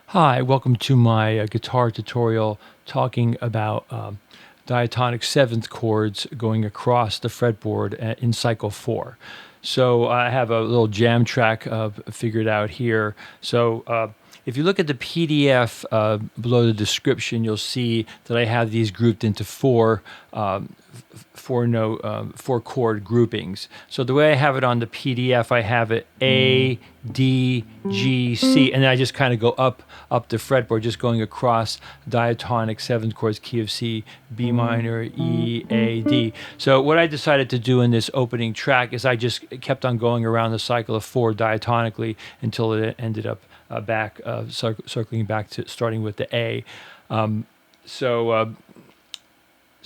Hi, welcome to my guitar tutorial talking about diatonic 7th chords going across the fretboard in cycle 4. So I have a little jam track figured out here. So if you look at the PDF below the description, you'll see that I have these grouped into four chord groupings. So the way I have it on the PDF, I have it A, D, G, C, and then I just kind of go up the fretboard, just going across diatonic 7th chords, key of C, B minor, E, A, D. So what I decided to do in this opening track is I just kept on going around the cycle of 4 diatonically until it ended up circling back to starting with the A.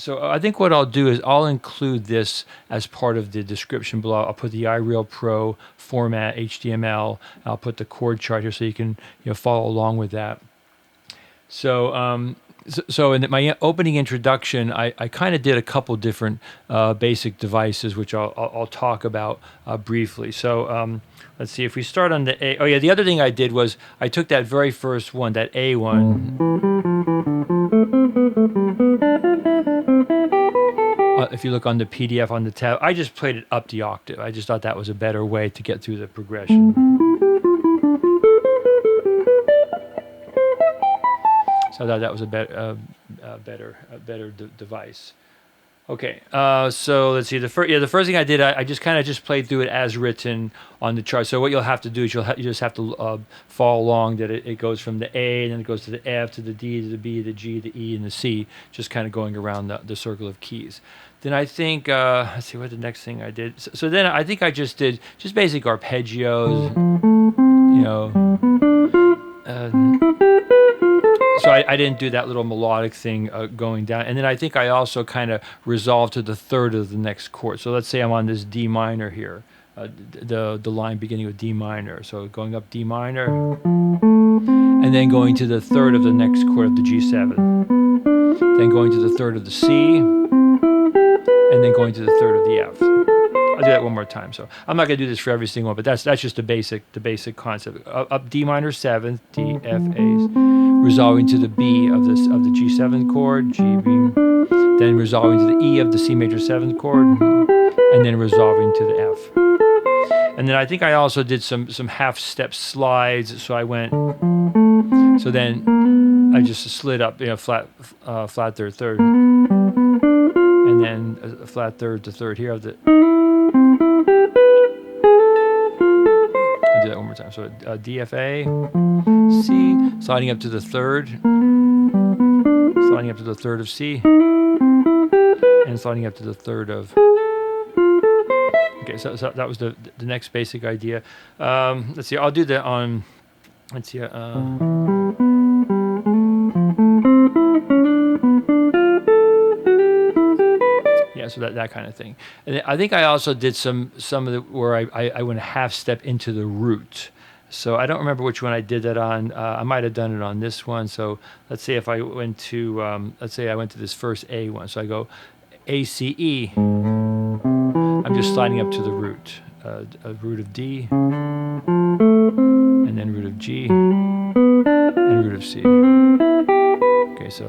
So I think what I'll do is I'll include this as part of the description below. I'll put the iReal Pro format, HTML. I'll put the chord chart here so you can follow along with that. So so in my opening introduction, I kind of did a couple different basic devices, which I'll talk about briefly. So let's see, if we start on the A. Oh yeah, the other thing I did was I took that very first one, that A one. If you look on the PDF on the tab, I just played it up the octave. I just thought that was a better way to get through the progression. So I thought that was a better device. Okay, so let's see. The first thing I did, I just kind of just played through it as written on the chart. So what you'll have to do is you just have to follow along that it goes from the A, and then it goes to the F, to the D, to the B, the G, the E, and the C, just kind of going around the circle of keys. Then I think, let's see what the next thing I did. So then I think I just did just basic arpeggios, you know. So I didn't do that little melodic thing going down. And then I think I also kind of resolved to the third of the next chord. So let's say I'm on this D minor here, the line beginning with D minor. So going up D minor, and then going to the third of the next chord of the G7. Then going to the third of the C, and then going to the third of the F. I'll do that one more time. So I'm not going to do this for every single one, but that's just the basic concept. Up D minor 7th, D, F, A, resolving to the B of the G7 chord, G, B, then resolving to the E of the C major 7th chord, and then resolving to the F. And then I think I also did some half step slides. So I went. So then I just slid up, flat third, third, and then a flat third to third here of the. I'll do that one more time. So D, F, A, C, sliding up to the third, sliding up to the third of C, and sliding up to the third of. Okay, so that was the next basic idea. Let's see. I'll do that on. Let's see. Yeah, so that kind of thing. And I think I also did some of the where I went a half step into the root. So I don't remember which one I did that on. I might have done it on this one. So let's say if I went to let's say I went to this first A one. So I go A, C, E. I'm just sliding up to the root. A root of D, and then root of G, and root of C. Okay, so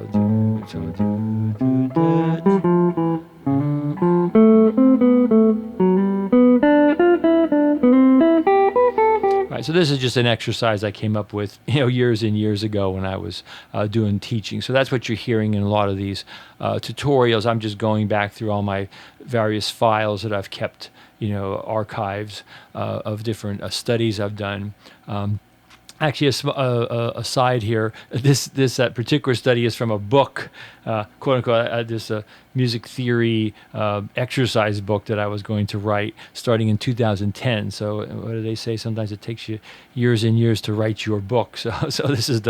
Right, so this is just an exercise I came up with, years and years ago when I was doing teaching. So that's what you're hearing in a lot of these tutorials. I'm just going back through all my various files that I've kept, archives of different studies I've done. Actually, a side here. This particular study is from a book, quote unquote, this music theory exercise book that I was going to write starting in 2010. So what do they say? Sometimes it takes you years and years to write your book. So this is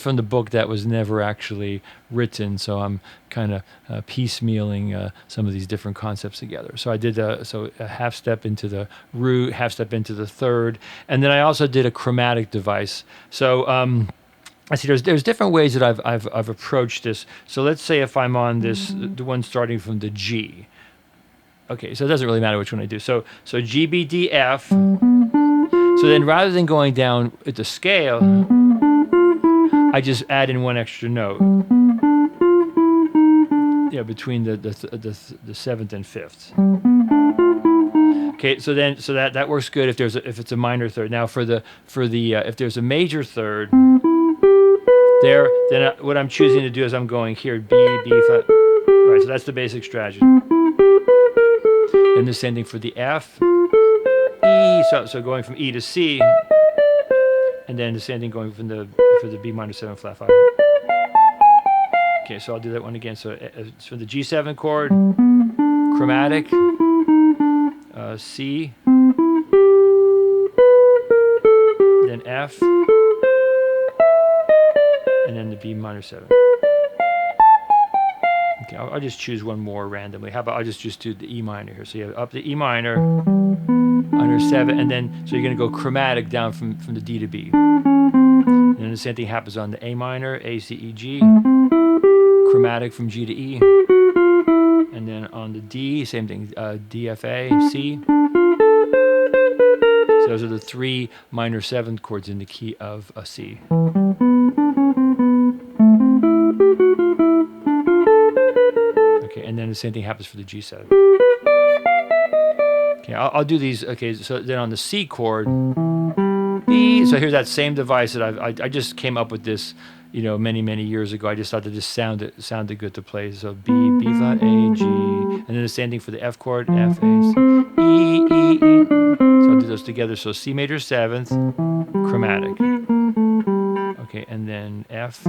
from the book that was never actually written. So I'm kind of piecemealing some of these different concepts together. So I did a half step into the root, half step into the third, and then I also did a chromatic device. So I see there's different ways that I've approached this. So let's say if I'm on this, the one starting from the G. Okay, so it doesn't really matter which one I do. So G, B, D, F. So then rather than going down at the scale, I just add in one extra note. Between the seventh and fifth. Okay, so that works good if it's a minor third. Now for the if there's a major third there, then what I'm choosing to do is I'm going here B flat. Right, so that's the basic strategy. And the same thing for the F, E. So going from E to C, and then the same thing going for the B minor 7 flat 5. Okay, so I'll do that one again. So it's for the G7 chord, chromatic, C, then F, and then the B minor 7. Okay, I'll just choose one more randomly. How about I'll just do the E minor here. So you have up the E minor, under 7, and then so you're going to go chromatic down from the D to B. And then the same thing happens on the A minor, A, C, E, G. Chromatic from G to E, and then on the D, same thing, D, F, A, C. So those are the 3 minor 7th chords in the key of a C. Okay, and then the same thing happens for the G7. Okay, I'll do these. Okay, so then on the C chord, B. So here's that same device that I just came up with this. many years ago. I just thought that this sounded good to play. So B flat, A, G, and then the same thing for the F chord, F, A, C, E, E, E. So I'll do those together. So C major 7th, chromatic. Okay, and then F.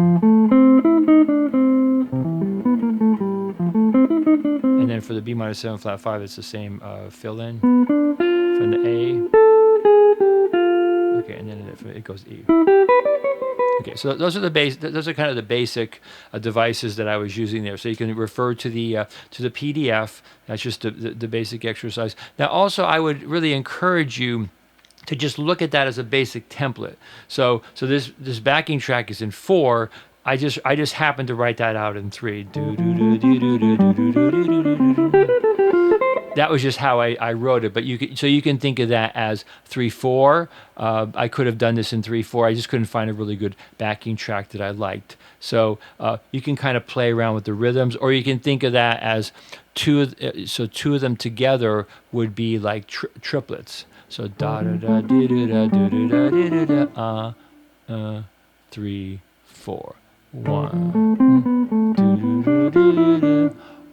And then for the B minor 7 flat 5, it's the same fill in from the A. Okay, and then it goes E. Okay, so those are kind of the basic devices that I was using there. So you can refer to the PDF. That's just the basic exercise. Now, also, I would really encourage you to just look at that as a basic template. So this backing track is in 4. I just happened to write that out in 3. That was just how I wrote it. But you can think of that as 3/4. I could have done this in 3/4. I just couldn't find a really good backing track that I liked. So you can kind of play around with the rhythms, or you can think of that as two of them together would be like triplets. So da da da da da da da da da 3 4 1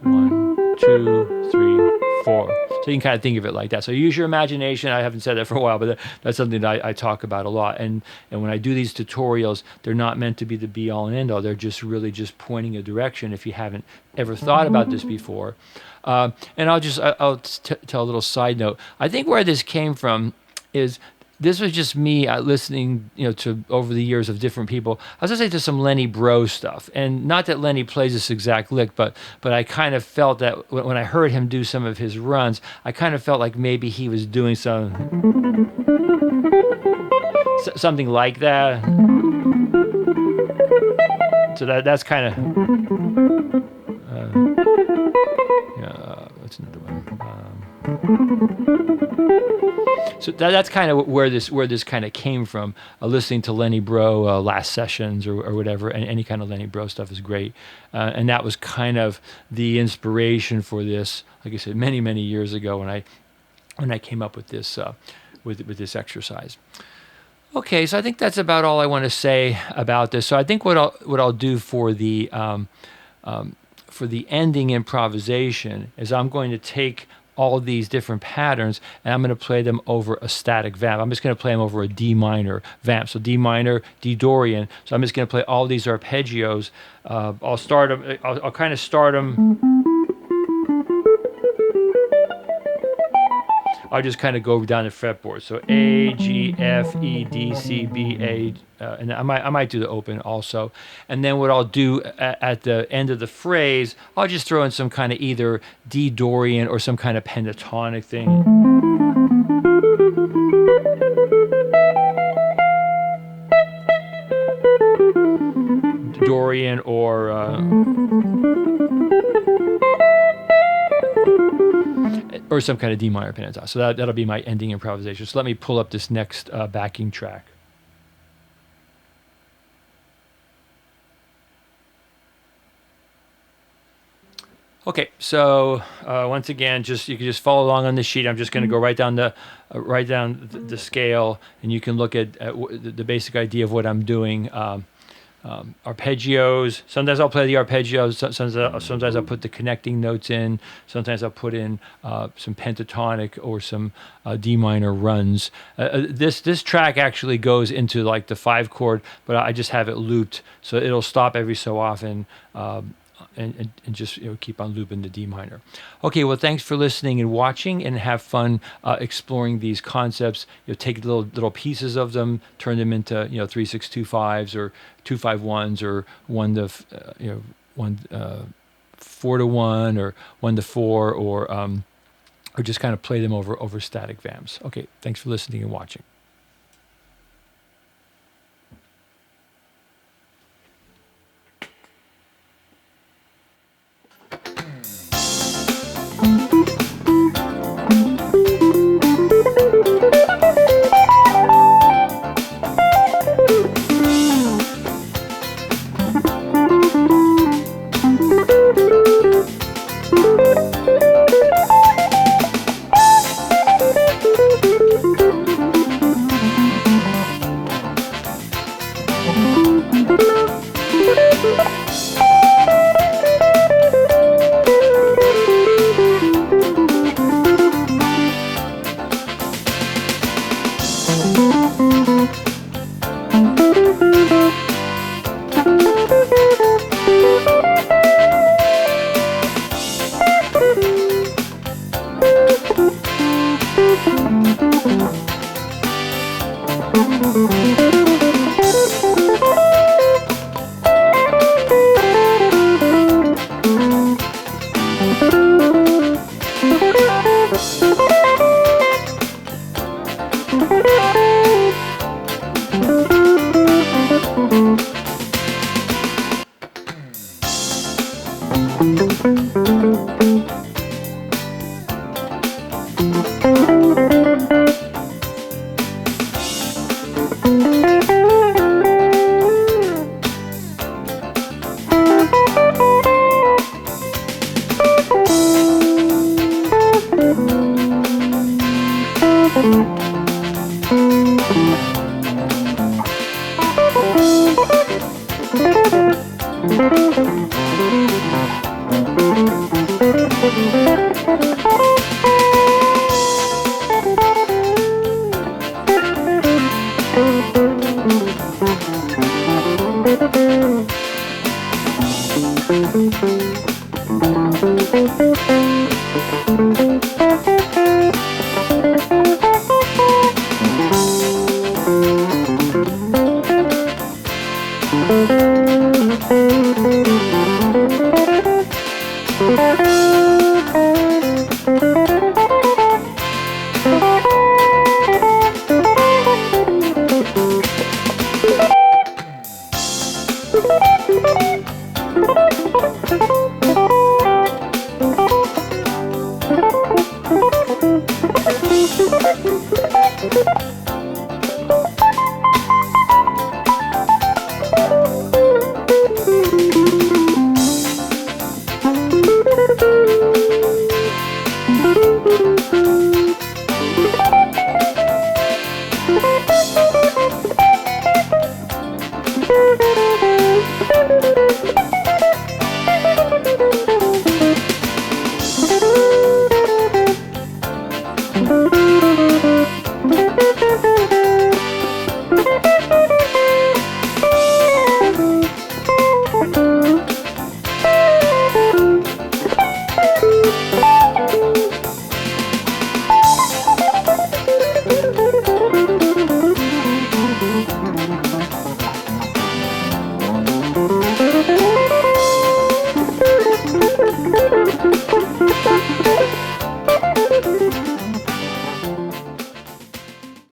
1 2 3 4. So you can kind of think of it like that. So use your imagination. I haven't said that for a while, but that's something that I talk about a lot. And when I do these tutorials, they're not meant to be the be all and end all. They're just really just pointing a direction if you haven't ever thought about this before. And I'll tell a little side note. I think where this came from is this was just me listening, to over the years of different people. I was listening to some Lenny Bro stuff, and not that Lenny plays this exact lick, but I kind of felt that when I heard him do some of his runs, I kind of felt like maybe he was doing something like that. So that's kind of what's another one? So that's kind of where this kind of came from. Listening to Lenny Bro last sessions or whatever, and any kind of Lenny Bro stuff is great. And that was kind of the inspiration for this. Like I said, many years ago when I came up with this with this exercise. Okay, so I think that's about all I want to say about this. So I think what I'll do for the ending improvisation is I'm going to take all these different patterns and I'm going to play them over a static vamp. I'm just going to play them over a D minor vamp. So D minor, D Dorian. So I'm just going to play all these arpeggios. I'll start them. I'll kind of start them. I'll just kind of go down the fretboard. So A, G, F, E, D, C, B, A, and I might do the open also. And then what I'll do at the end of the phrase, I'll just throw in some kind of either D Dorian or some kind of pentatonic thing. Dorian or some kind of D minor pentatonic. So that'll be my ending improvisation. So let me pull up this next backing track. Okay, so once again, you can just follow along on the sheet. I'm just going to go right down the scale, and you can look at the basic idea of what I'm doing. Arpeggios. Sometimes I'll play the arpeggios. Sometimes I'll put the connecting notes in. Sometimes I'll put in some pentatonic or some D minor runs. This track actually goes into like the 5 chord, but I just have it looped, so it'll stop every so often. And just keep on looping the D minor. Okay, well, thanks for listening and watching, and have fun exploring these concepts. Take little pieces of them, turn them into 3/6-2/5s or 2/5-1s or 4/1 or 1/4 or just kind of play them over static vamps. Okay, thanks for listening and watching.